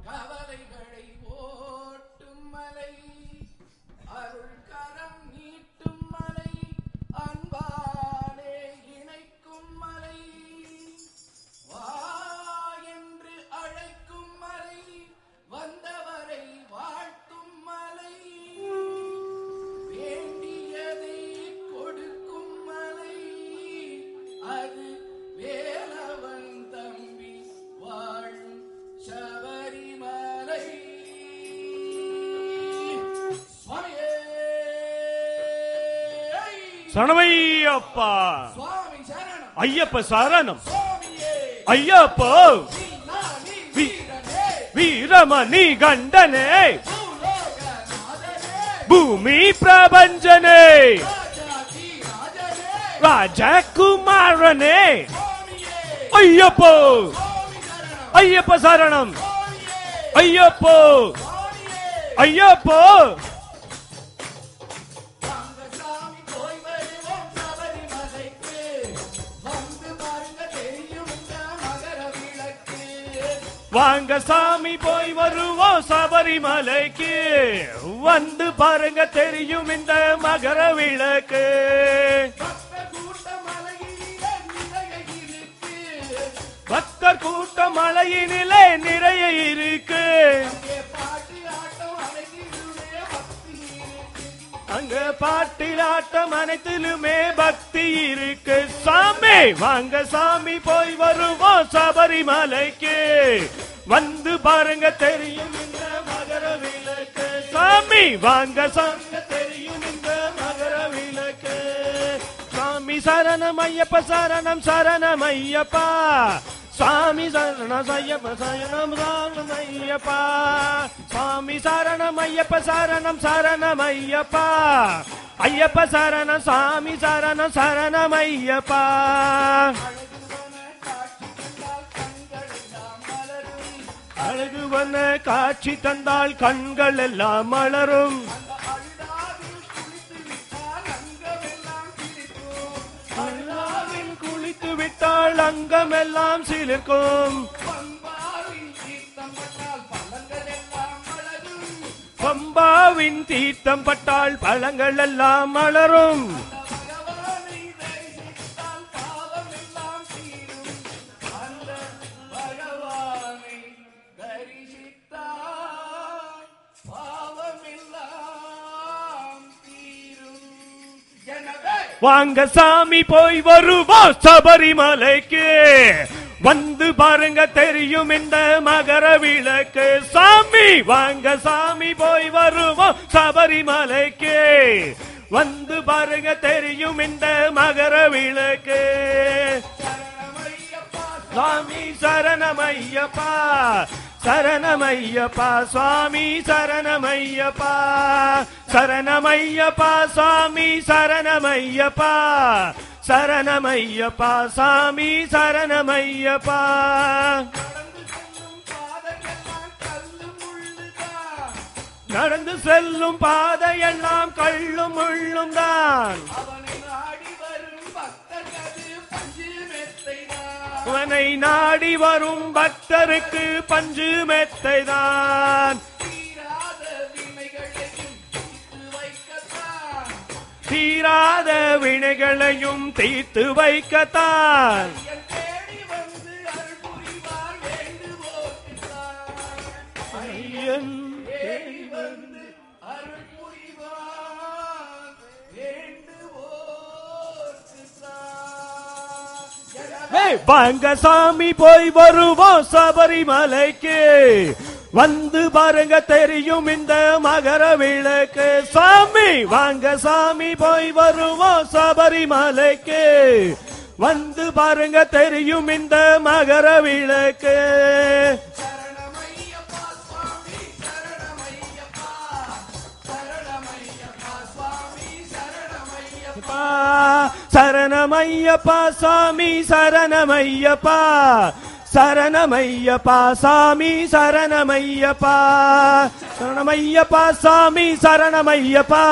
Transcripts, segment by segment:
கவலைகளை ஓட்டும் மலை, அருள் கரம் நீட்டும் மலை, அன்பாலே இணைக்கும் மலை, வா என்று அழைக்கும் மலை, வந்தவரை வாழ்த்தும் மலை, வேண்டியதை கொடுக்கும் மலை, அது வேலவன் தம்பி வாழும் சபரிமலை. சுவாமியே சரணமையப்பா. சுவாமி சரணம். ஐயப்ப சரணம். சுவாமியே ஐயப்பா. வீரமணி கண்டனே, பூமி பிரபஞ்சனே, ராஜகுமாரனே, ஐயப்போ ஐயப்ப சரணம். ஐயப்போ ஐயப்போ. வாங்க சாமி போய் வருவோம் சபரிமலைக்கு, வந்து பாருங்க தெரியும் இந்த மகர விளக்கு. பக்தர் கூட்டம் மலையினிலே நிறைய இருக்கு, அங்க பாட்டில் ஆட்டம் அனைத்திலுமே பக்தி இருக்கு. சாமி வாங்க சாமி போய் வருவோம் சபரிமலைக்கு, வந்து பாருங்க தெரியும் இந்த மகர விளக்கு. சாமி வாங்க சாமி தெரியும் இந்த மகர விளக்கு. சாமி சரணம் ஐயப்ப சரணம் சரணம் ஐயப்பா. சாமி சரணம் ஐயப்ப சரணம் சரணம் ஐயப்பா. சாமி சரணம் ஐயப்ப சரணம் சரணம் ஐயப்பா. ஐயப்ப சரணம் சாமி சரணம் சரணம் ஐயப்பா. அழகு வண்ண காட்சி தந்தால் கண்கள் எல்லாம் மலரும், குளித்து விட்டால் அங்கம் எல்லாம் சிலிர்க்கும், பம்பாவின் தீர்த்தம் பட்டால் பழங்கள் எல்லாம் மலரும். வாங்க சாமி போய் வருவோம் சபரிமலைக்கு, வந்து பாருங்க தெரியும் இந்த மகர விளக்கு. சாமி வாங்க சாமி போய் வருவோம் சபரிமலைக்கு, வந்து பாருங்க தெரியும் இந்த மகர விளக்கு. சாமி சரணமையப்பா சரணமையப்பா. சுவாமி சரணமையப்பா சரணமையப்பா. சுவாமி சரணமையப்பா சரணமையப்பா. சாமி சரணமையப்பா. நடந்து செல்லும் பாதையெல்லாம் கள்ளும் முள்ளும் தான், அவனை நாடி வரும் பக்தருக்கு பஞ்சு மெத்தை தான். தீராத வினைகளையும் தீர்த்து வைக்கத்தான், ஐயன் வாங்க சாமி போய் வருவோம் சபரிமலைக்கு, வந்து பாருங்க தெரியும் இந்த மகர விளக்கு. சாமி வாங்க சாமி போய் வருவோம் சபரிமலைக்கு, வந்து பாருங்க தெரியும் இந்த மகர விளக்கு. சரணமையப்பா சாமி சரணமையப்பா. சரணமையப்பா சாமி சரணமையப்பா. சரணமையப்பா சாமி சரணமையப்பா.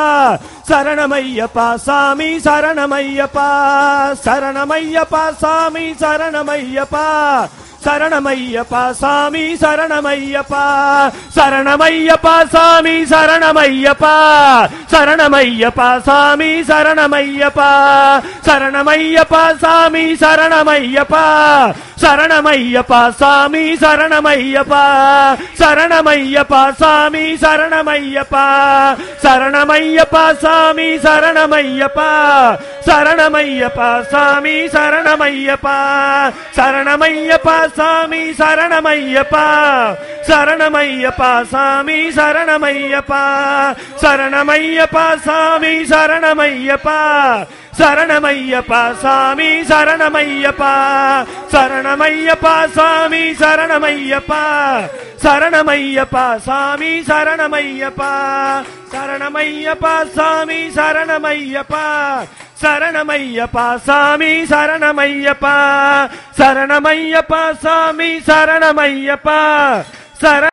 சரணமையப்பா சாமி சரணமையப்பா. சரணமையப்பா சாமி சரணமையப்பா. சரணமையப்பா சாமி சரணமையப்பா சரணமையப்பா சாமி சரணமையப்பா சரணமையப்பா சாமி சரணமையப்பா சரணமையப்பா சாமி சரணமையப்பா சரணமையப்பா சாமி சரணமையப்பா சரணமையப்பா சாமி சரணமையப்பா சரணமையப்பா சாமி சரணமையப்பா சரணமையப்பா சாமி சரணமையப்பா சரணமையப்பா சாமி சரணமையப்பா சரணமையப்பா சாமி சரணமையப்பா சரணமையப்பா சாமி சரணமையப்பா சரணமையப்பா சாமி சரணமையப்பா சரணமையப்பா சாமி சரணமையப்பா சரணமையப்பா சாமி சரணமையப்பா சரணமையப்பா சாமி சரணமையப்பா சரணமையப்பா சாமி சரணமையப்பா சரணமையப்பா சாமி சரணமையப்பா சர